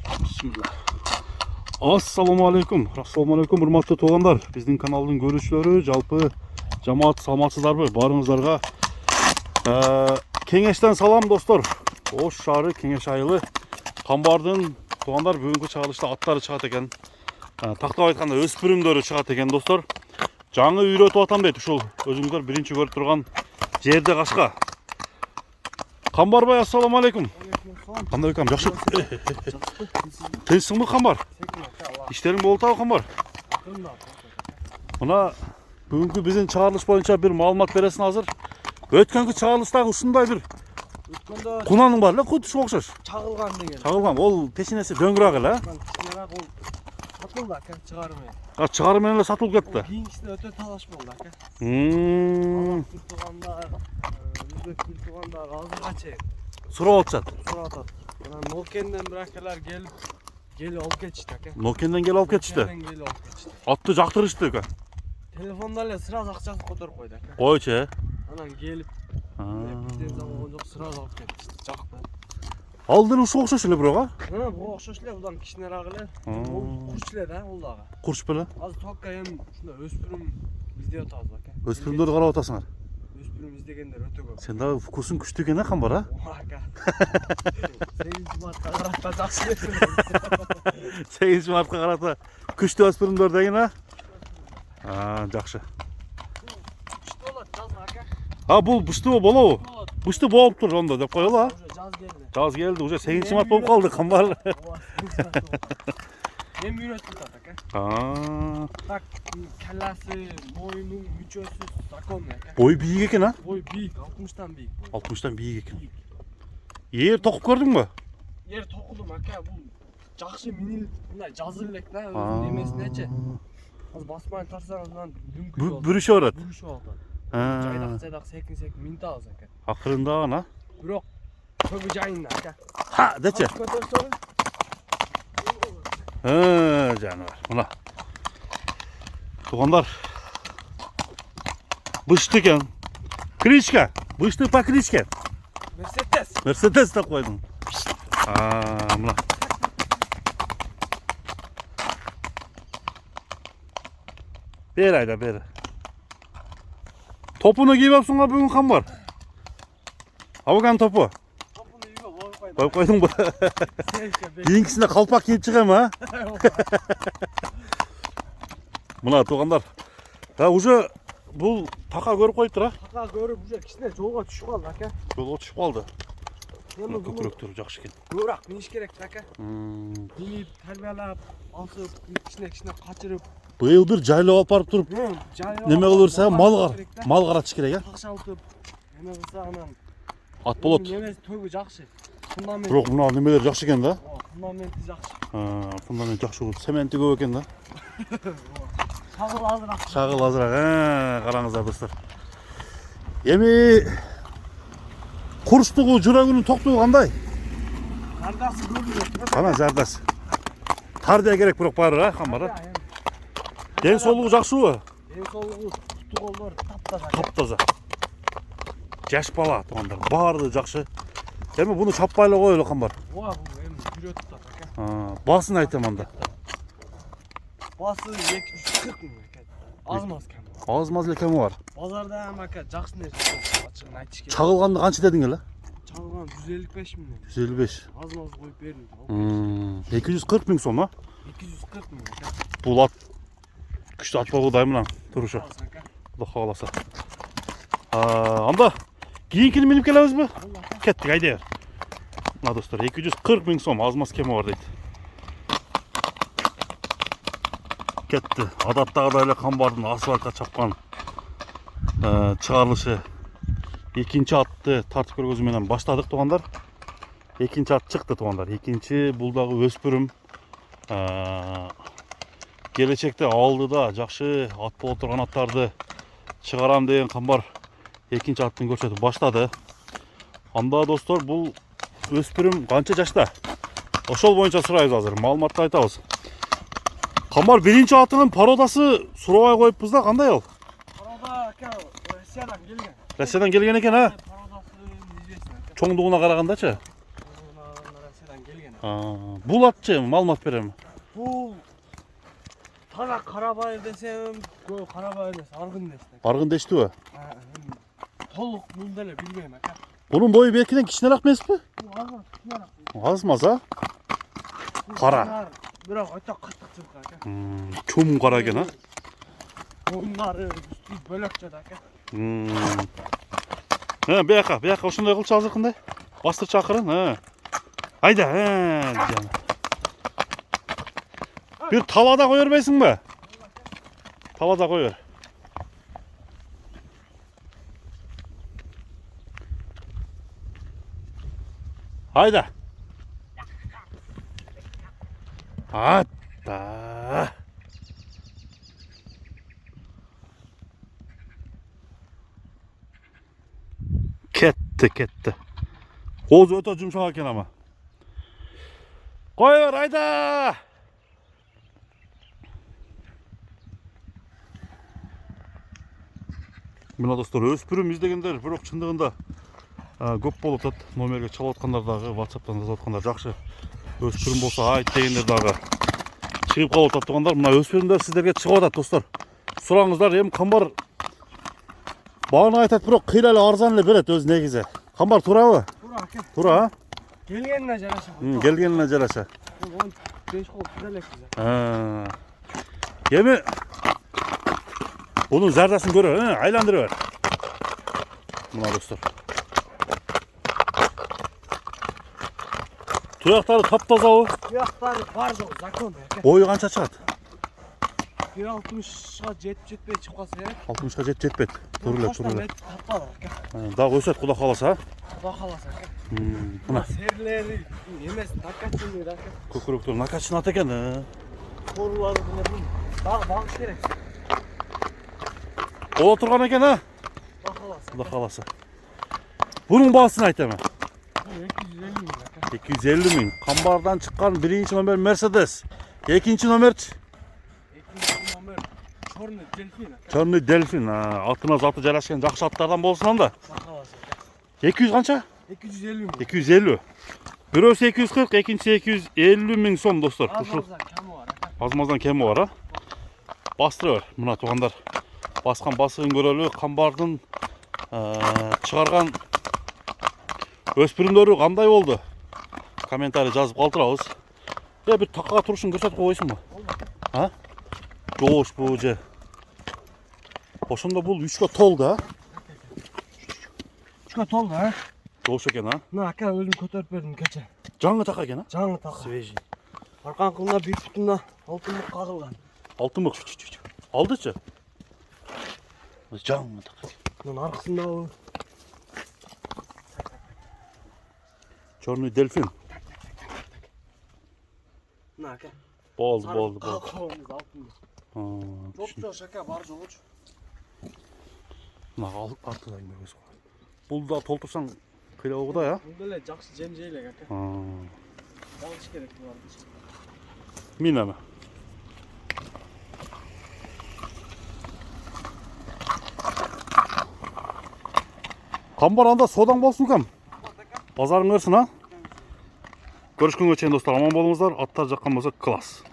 Bismillah. Assalamualaikum. Assalamualaikum hurmatlı toğanlar. Bizдің kanalдың көрушілері, жалпы жамаат саламатсыздарбы? Барыңыздарга кеңештен салам достор. Ош шары кеңеш айылы Камбардың тоғандар бүгінгі чыгарылышта аттары чыгат экен. Тактап айтканда өспүрүмдөрү чыгат экен достор. Жаңы үйрөтүп атам дейт ушул өзүңүздөр биринчи көрүп турган жерде кашка. Камбарбай, ассаламуалейкум. Кандай экем, жакшы? Тынчсыңбы Камбар? İşlerin болуп атабы Камбар? Мына бүгүнкү биздин чыгарылыш боюнча бир маалымат бересиң азыр. Өткөнкү чыгарылыштагы ушундай бир кунаның бар эле, куд ушуга окшош. Чагылган деген. Чагылган, ол пешинеси дөңгүрөк эле, Кичинерээк ол сатылды ака, чыгарым менен. Чыгарым менен эле сатылып кетти. Кийинкисине өтө талаш болду ака. Тургандар, өзбек тургандар азырга чейин Сурап атышат. сурап атат. Анан Нокенден бир акалар келип алып кетишти ака. Нокенден келип алып кетишти. Келип алып кетишти. Атты жактырышты экен. Телефонда эле сразу акчасын которуп койду ака. Койчу. Анан келип бизден заман жок, сразу алып кетишти. Жакты. Алдын ушуга окшош эле бирок, Буга окшош эле, будан кичинерээк эле. Ол курч эле да, ол дагы. Курч беле? Азыр только эми ушундай өспүрүм издеп атабыз ака. Өспүрүмдөрдү карап атасыңар. Өспүрүм издегендер өтө көп. Сен дагы вкусуң күчтүү экен, Камбар, Ака. 8 мартка карата жакшы келди. 8 мартка карата күчтүү өспүрүмдөр деген, жакшы. Күчтүү болот жазга ака. Бул быштуу болобу? Быштуу болуп тур ондо деп коелу, Уже жаз келди. Жаз келди, уже 8 март болуп калды, Камбар. Эми үйрөтүп атат ака. Так, каласы, мойну, мүчөсү законный ака. Бой бийик экен, Бой бийик, 60тан бийик. 60тан бийик экен. Ээр токуп көрдүңбү? Ер токудум ака, бул жакшы минилип, мындай жазыр элек да, өзүнүн эмесинечи. Азыр басмай тарсаңыз анан дүңкү болот. Бүрүшө берет. Бүрүшүп атат. Жайдак секин минт алабыз ака. Акырындаган, Бирок көбү жайын ака. дечи. Көтөрсөң Жаныбар. Мына. Тугандар. Бышты экен. Кличка. Бышты по кличке. Мерседес деп койдуң. Мына. Бер айда, бер. Топуну кийип алыпсың бүгүн, Камбар? Абыган топу. Топуну үйгө Коюп койдуңбу? Кийинкисине калпак кийип чыгам, Мына тугандар. Уже бул така көрүп коюптур, Така көрүп уже кичине жолго түшүп калды ака. Жолго түшүп калды. Эми бул Көкүрөктөрү жакшы экен. көбүрөөк миниш керек ака. Минип, тарбиялап, алып, кичине качырып. Быйыл бир жайлап алып барып туруп, неме кылып берсе, мал каратыш керек, Такшалтып, эме кылса анан Ат болот. Немеси төгү жакшы. Фундамент. Бирок мына немелер жакшы экен да. Фундаменти жакшы. Фундамент жакшы, цементи көп экен да. Шагыл азыраак. Шагыл азыраак, караңыздар достор. Эми курчтугу жүрөгүнүн токтугу кандай? Жардасы көрүнөт. Кана жардасы. Тардия керек бирок баары, Камбар. Ден соолугу жакшыбы? Ден соолугу, туту колдор таптаза. Таптаза. Жаш бала тугандар, баары жакшы. Эми буну чаппай эле коелу, Камбар. Ооба, бул эми жүрөтүп атат ака. Басын айтам анда. Басы 240 миң ака. Аз-маз кем. Аз-маз эле кеми бар. Базарда ham ака жакшы нерсе көп, ачыгын айтыш керек. Чагылганды канча дедиң эле? Чагылган 155 миң. 155. Аз-маз коюп бердим. 240 миң сом, 240 миң ака. Бул ат күчтүү ат болудай менен турушу. Кудай кааласа. Анда кийинкини минип келебизби? Кеттик, айда бер. Мына достор, 240 миң сом аз-маз кеми бар дейт. Кетти. Адаттагыдай эле Камбардын асфальтка чапкан чыгарылышы. Экинчи атты тартып көргөзүү менен баштадык тугандар. Экинчи ат чыкты тугандар. Экинчи бул дагы өспүрүм. Келечекте алдыда жакшы ат боло турган аттарды чыгарам деген Камбар экинчи аттын көрсөтүп баштады. Анда достор, бул өспүрүм канча жашта? Ошол боюнча сурайбыз азыр, маалыматты айтабыз. Камбар, биринчи атынын породасы сурабай коюппуз да, кандай ал? Порода ака Россиядан келген. Россиядан келген экен, Породасы известный ака. Чоңдугуна карагандачы? Россиядан келген. Бул атчы маалымат берем. Бул таза карабайыр десем, көө карабайыр эмес, аргын десем. Аргын дештиби? Толук бул деле билбейм ака. Bunun boyu belkiden кичинерээк эмеспи? Бул азыр кичинерээк. Азмаз, а? Кара. Бирок өтө каттык жылкы ака. Чоң кара экен, а? Бундары үстү бөлөкчө да ака. Бияка ошондой кылчы азыркындай. Бастыр чакырын, Айда, жана. Bir talada koy vermeysin be. Talada koy ver. Hayda. Hatta. Ketти. Kozu öte yumuşak ekan ama. Koy ver hayda. Мына достор, өспүрүм издегендер, бирок чындыгында көп болуп атат. Номерге чалып аткандар дагы, WhatsApp'тан жазып аткандар жакшы. Өспүрүм болсо айт дегендер дагы чыгып калып атат тургандар. Мына өспүрүмдөр сиздерге чыгып атат достор. Сураңыздар, эми камбар багына айтат, бирок кыйла эле арзан эле берет өзү негизи. Камбар туурабы? Туура ака. Туура, Келгенине жараша. келгенине жараша. 5 кол түзелекпиз. Эми bunun zardasını görüyor, aylandırıyor. Buna dostlar. Tuyakları taptaza o. Tuyakları var da zakon ya. Boyu kança çıkat? 1.60'a 70 çıkıp kalsa gerek. 60'a jetpet. Turule. Taptalar. Daha göster kulak kalasa. Kulak kalasa. Buna. Serileri emez, nakatçını da. Kukuruktur nakatçını at eken. Koruları bunu. Bağış gerek. O oturgan eken ha. Kulak kalasa. Bunun bağısını ayt hemen. 250 bin. 250 bin. Kambardan çıkan birinci numara Mercedes. İkinci numara Çorny Delfin. Atına zatı жарашкен жақсы аттардан болсын анда. 200 қанша? 250 bin. 250. Birisi 240, ikincisi 250 bin son dostlar. Azmazdan kemi var ha. Bastırıyor. Mına tuğanlar. Baskan basığın görölü kambardın çıkargan өспүрүмдөрү кандай болду? Комментарий жазып калтырабыз. Bir takka turuşun көрсөтүп койсун mu? Ha? Жош bu же. Ошондо бул 3кө толду, ha? 3кө толду, ha? Жош экен, ha? Мына ака өзүм көтөрүп бердим кече. Жаңы така экен, ha? Жаңы така. Свежий. Аркан кылына бир бутунда алтынмык кагылган. Алтынмык. Алдычы? Жаңы така. Мунун аркысында бул Çorny Delfin. мына ака. Болду. Калкабыз алтын. Жопчо шака бар жолчу. Мына артыдан көрөсүз. Бул да толтурсаң кыйла болду, ya? Бул деле жакшы жемжейлек ака. Балыш керек буларды. Минами. Камбар анда содан болсун кам. Базарың өрсүн, ha? Görüşkөнгө чейин достор, аман болуңуздар. Аттар жаккан болсо класс.